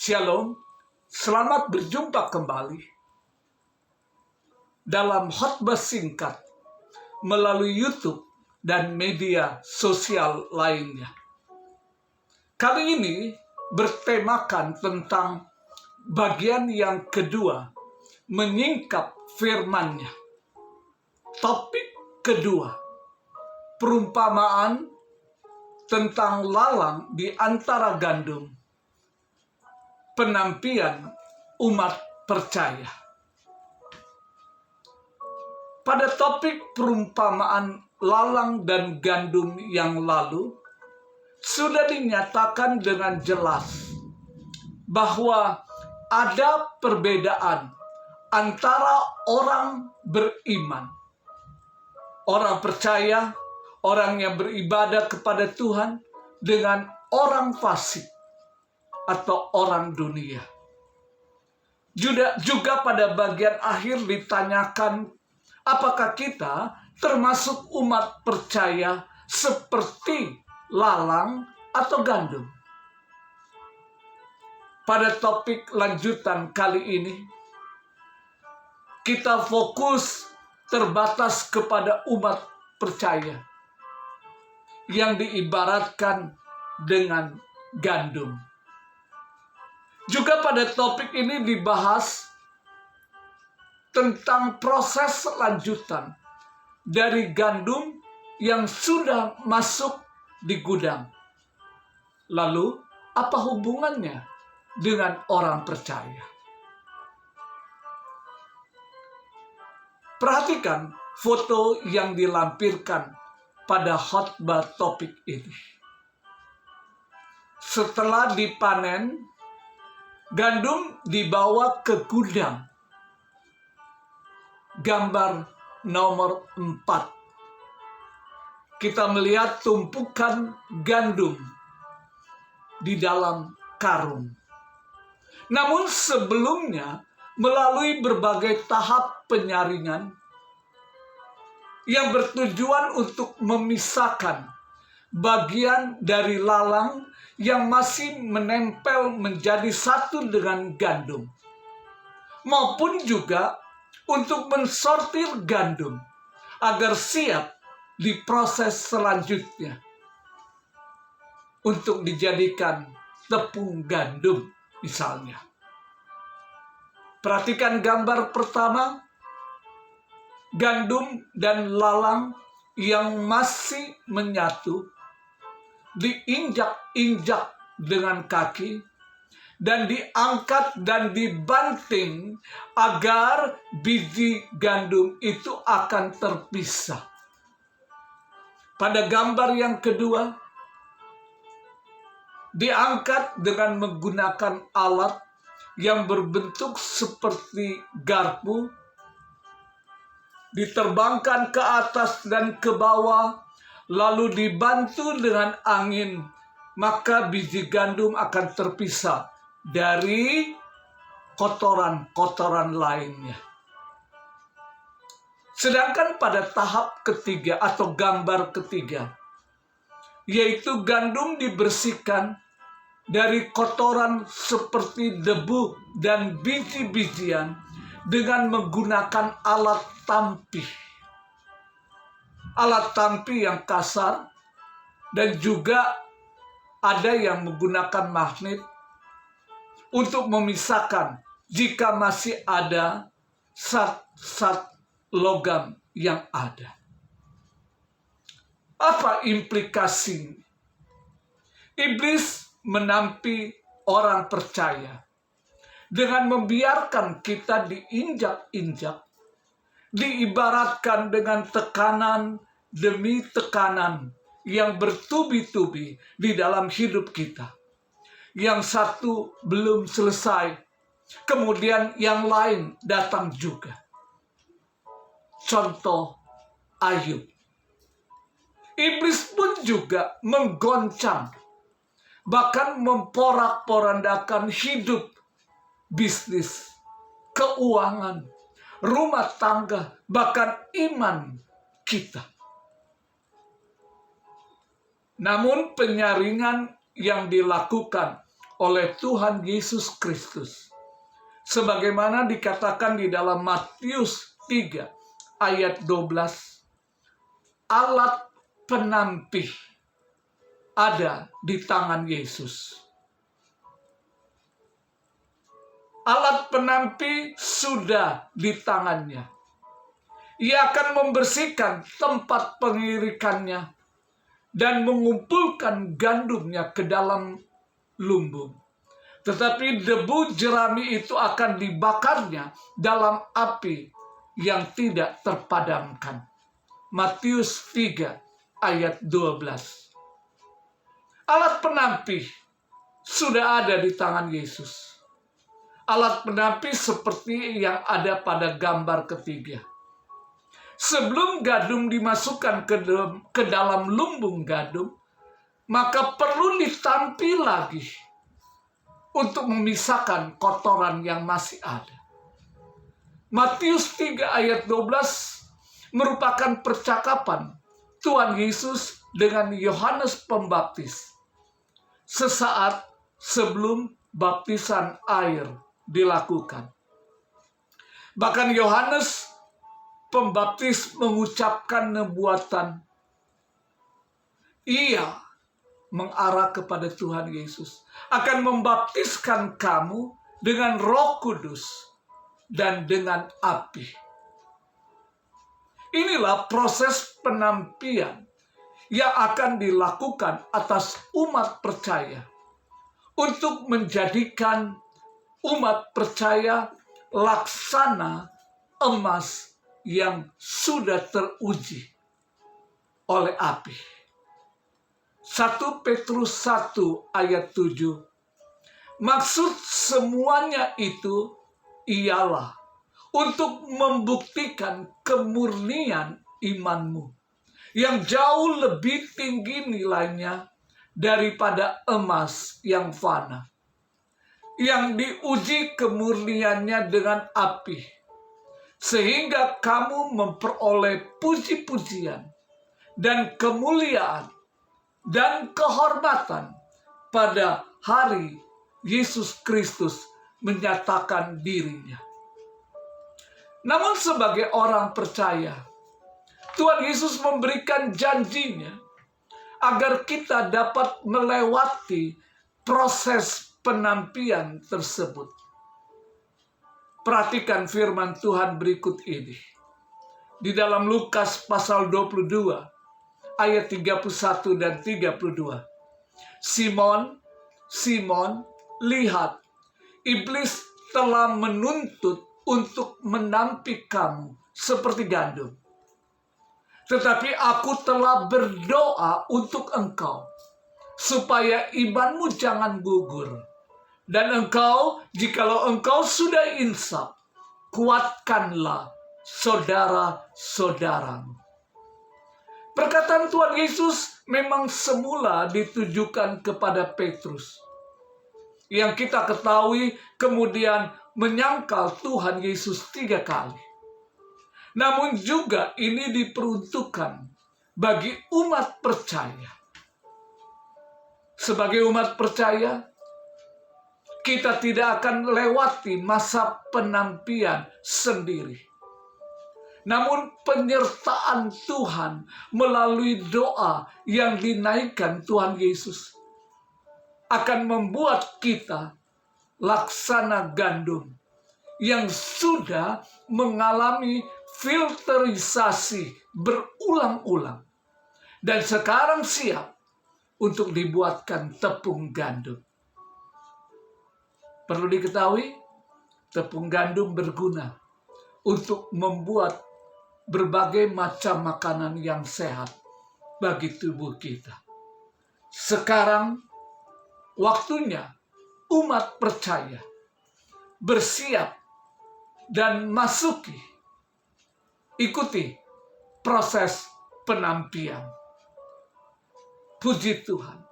Shalom, selamat berjumpa kembali dalam khotbah singkat melalui YouTube dan media sosial lainnya. Kali ini bertemakan tentang bagian yang kedua, menyingkap firman-Nya. Topik kedua, perumpamaan tentang lalang di antara gandum. Penampian umat percaya. Pada topik perumpamaan lalang dan gandum yang lalu, sudah dinyatakan dengan jelas bahwa ada perbedaan antara orang beriman, orang percaya, orang yang beribadah kepada Tuhan, dengan orang fasik atau orang dunia. Juga pada bagian akhir ditanyakan, apakah kita termasuk umat percaya seperti lalang atau gandum? Pada topik lanjutan kali ini, kita fokus terbatas kepada umat percaya yang diibaratkan dengan gandum. Juga pada topik ini dibahas tentang proses lanjutan dari gandum yang sudah masuk di gudang. Lalu, apa hubungannya dengan orang percaya? Perhatikan foto yang dilampirkan pada khotbah topik ini. Setelah dipanen, gandum dibawa ke gudang. Gambar nomor 4. Kita melihat tumpukan gandum di dalam karung. Namun sebelumnya, melalui berbagai tahap penyaringan yang bertujuan untuk memisahkan bagian dari lalang yang masih menempel menjadi satu dengan gandum, maupun juga untuk mensortir gandum agar siap diproses selanjutnya untuk dijadikan tepung gandum misalnya. Perhatikan gambar pertama, gandum dan lalang yang masih menyatu diinjak-injak dengan kaki dan diangkat dan dibanting agar biji gandum itu akan terpisah. Pada gambar yang kedua, diangkat dengan menggunakan alat yang berbentuk seperti garpu, diterbangkan ke atas dan ke bawah, lalu dibantu dengan angin, maka biji gandum akan terpisah dari kotoran-kotoran lainnya. Sedangkan pada tahap ketiga atau gambar ketiga, yaitu gandum dibersihkan dari kotoran seperti debu dan biji-bijian dengan menggunakan alat tampih. Alat tampih yang kasar, dan juga ada yang menggunakan magnet untuk memisahkan jika masih ada zat-zat logam yang ada. Apa implikasi? Iblis menampi orang percaya dengan membiarkan kita diinjak-injak, diibaratkan dengan tekanan demi tekanan yang bertubi-tubi di dalam hidup kita. Yang satu belum selesai, kemudian yang lain datang juga. Contoh Ayub. Iblis pun juga menggoncang, bahkan memporak-porandakan hidup, bisnis, keuangan, rumah tangga, bahkan iman kita. Namun penyaringan yang dilakukan oleh Tuhan Yesus Kristus. Sebagaimana dikatakan di dalam Matius 3 ayat 12, alat penampih ada di tangan Yesus. Alat penampih sudah di tangannya. Ia akan membersihkan tempat pengirikannya dan mengumpulkan gandumnya ke dalam lumbung. Tetapi debu jerami itu akan dibakarnya dalam api yang tidak terpadamkan. Matius 3 ayat 12. Alat penampih sudah ada di tangan Yesus. Alat penampih seperti yang ada pada gambar ketiga. Sebelum gandum dimasukkan ke dalam lumbung gandum, maka perlu ditampi lagi untuk memisahkan kotoran yang masih ada. Matius 3 ayat 12 merupakan percakapan Tuhan Yesus dengan Yohanes Pembaptis sesaat sebelum baptisan air dilakukan. Bahkan Yohanes Pembaptis mengucapkan nubuatan. Ia mengarah kepada Tuhan Yesus, akan membaptiskan kamu dengan Roh Kudus dan dengan api. Inilah proses penampian yang akan dilakukan atas umat percaya untuk menjadikan umat percaya laksana emas yang sudah teruji oleh api. 1 Petrus 1 ayat 7. Maksud semuanya itu ialah untuk membuktikan kemurnian imanmu yang jauh lebih tinggi nilainya daripada emas yang fana, yang diuji kemurniannya dengan api, sehingga kamu memperoleh puji-pujian dan kemuliaan dan kehormatan pada hari Yesus Kristus menyatakan dirinya. Namun sebagai orang percaya, Tuhan Yesus memberikan janjinya agar kita dapat melewati proses penampian tersebut. Perhatikan firman Tuhan berikut ini. Di dalam Lukas pasal 22 ayat 31 dan 32. Simon, Simon, lihat, iblis telah menuntut untuk menampik kamu seperti gandum. Tetapi aku telah berdoa untuk engkau, supaya imanmu jangan gugur. Dan engkau, jikalau engkau sudah insaf, kuatkanlah saudara-saudaramu. Perkataan Tuhan Yesus memang semula ditujukan kepada Petrus, yang kita ketahui kemudian menyangkal Tuhan Yesus 3 kali. Namun juga ini diperuntukkan bagi umat percaya. Sebagai umat percaya, kita tidak akan lewati masa penampian sendiri. Namun penyertaan Tuhan melalui doa yang dinaikkan Tuhan Yesus akan membuat kita laksana gandum yang sudah mengalami filterisasi berulang-ulang dan sekarang siap untuk dibuatkan tepung gandum. Perlu diketahui, tepung gandum berguna untuk membuat berbagai macam makanan yang sehat bagi tubuh kita. Sekarang waktunya umat percaya bersiap dan ikuti proses penampian. Puji Tuhan.